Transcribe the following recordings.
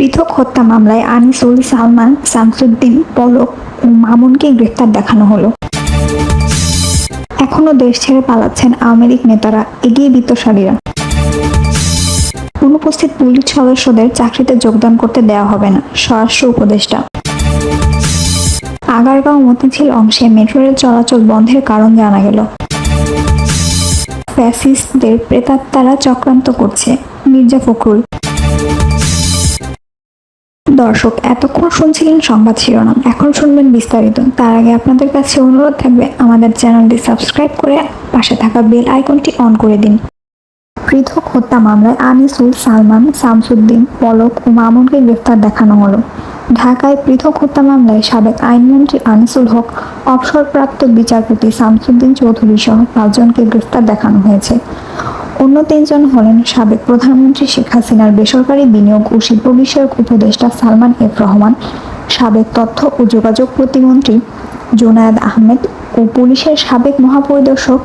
পৃথক হত্যা মামলায় আনিসুল, সালমান, শামসুদ্দিন, পলক ও মামুনকে গ্রেফতার দেখানো হলো। এখনো দেশ ছেড়ে পালাচ্ছেন আওয়ামী লীগ নেতারা, এগিয়ে বিত্তশালীরা। অনুপস্থিত পুলিশ সদস্যদের চাকরিতে যোগদান করতে দেওয়া হবে না, স্বরাষ্ট্র উপদেষ্টা। আগারগাঁও মতিঝিল অংশে মেট্রো রেল চলাচল বন্ধের কারণ জানা গেল। ফ্যাসিস্টদের প্রেতাত্মারা চক্রান্ত করছে, মির্জা ফখরুল। দর্শক, এতক্ষণ শুনছিলেন সংবাদ শিরোনাম, এখন শুনবেন বিস্তারিত। তার আগে আপনাদের কাছে অনুরোধ থাকবে আমাদের চ্যানেলটি সাবস্ক্রাইব করে পাশে থাকা বেল আইকনটি অন করে দিন। পৃথক হত্যা মামলায় আনিসুল, সালমান, শামসুদ্দিন, পলক ও মামুনকে গ্রেফতার দেখানো হলো। ঢাকায় পৃথক হত্যা মামলায় সাবেক আইনমন্ত্রী আনিসুল হক, অবসরপ্রাপ্ত বিচারপতি শামসুদ্দিন চৌধুরী সহ 5 জনকে গ্রেফতার দেখানো হয়েছে। অন্য 3 জন হলেন সাবেক প্রধানমন্ত্রী শেখ হাসিনার বেসরকারি বিনিয়োগ ও শিল্প বিষয়ক উপদেষ্টা সালমান এফ রহমান, সাবেক তথ্য ও যোগাযোগ প্রতিমন্ত্রী জুনায়েদ আহমেদ ও পুলিশের সাবেক মহাপরিদর্শক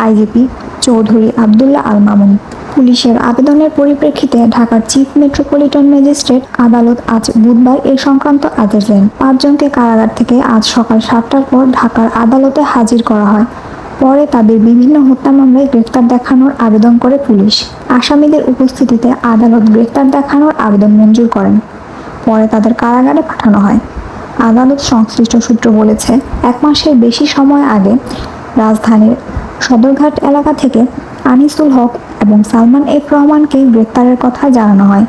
আইজিপি চৌধুরী আবদুল্লাহ আল মামুন। পুলিশের আবেদনের পরিপ্রেক্ষিতে ঢাকার চিফ মেট্রোপলিটন ম্যাজিস্ট্রেট আদালত আজ বুধবার এ সংক্রান্ত আদেশ দেন। 5 জনকে কারাগার থেকে আজ সকাল 7টার পর ঢাকার আদালতে হাজির করা হয়। পরে তাদের বিভিন্ন হত্যা মামলায় গ্রেফতার দেখানোর আবেদন করে পুলিশ। আসামিদের উপস্থিতিতে আদালত গ্রেফতার দেখানোর আবেদন মঞ্জুর করেন। পরে তাদের কারাগারে পাঠানো হয়। আদালত সংশ্লিষ্ট সূত্র বলেছে, 1 মাসের বেশি সময় আগে রাজধানীর সদরঘাট এলাকা থেকে আনিসুল হক এবং সালমান এফ রহমানকে গ্রেফতারের কথা জানানো হয়।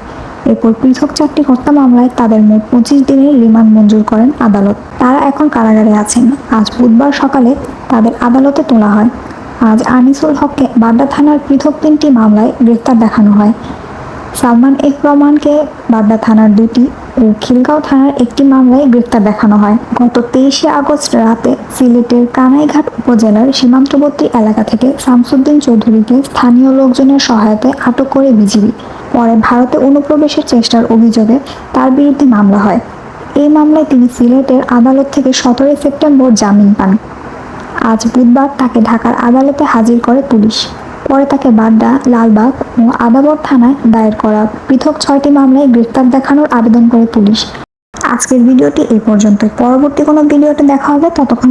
এরপর পৃথক 4টি হত্যা মামলায় তাদের মোট 25 দিনের রিমান্ড মঞ্জুর করেন আদালত। তারা এখন কারাগারে আছেন। আজ বুধবার সকালে তাদের আদালতে তোলা হয়। আজ আনিসুল হককে বাড্ডা থানার পৃথক 3টি মামলায় গ্রেফতার দেখানো হয়। সালমান এফ রহমানকে বাড্ডা থানার 2টি ও খিলগাঁও থানার 1টি মামলায় গ্রেফতার দেখানো হয়। গত 23শে আগস্ট রাতে সিলেটের কানাইঘাট উপজেলার সীমান্তবর্তী এলাকা থেকে শামসুদ্দিন চৌধুরীকে স্থানীয় লোকজনের সহায়তায় আটক করে বিজিবি। পরে ভারতে অনুপ্রবেশের চেষ্টার অভিযোগে তার বিরুদ্ধে মামলা হয়। এই মামলায় তিনি সিলেটের আদালত থেকে 17 সেপ্টেম্বর জামিন পান। আজ বুধবার তাকে ঢাকার আদালতে হাজির করে পুলিশ। পরে তাকে বাড্ডা, লালবাগ ও আদাবর থানায় দায়ের করা পৃথক 6টি মামলায় গ্রেফতার দেখানোর আবেদন করে পুলিশ। আজকের ভিডিওটি এই পর্যন্ত। পরবর্তী কোনো ভিডিওতে দেখা হবে, ততক্ষণ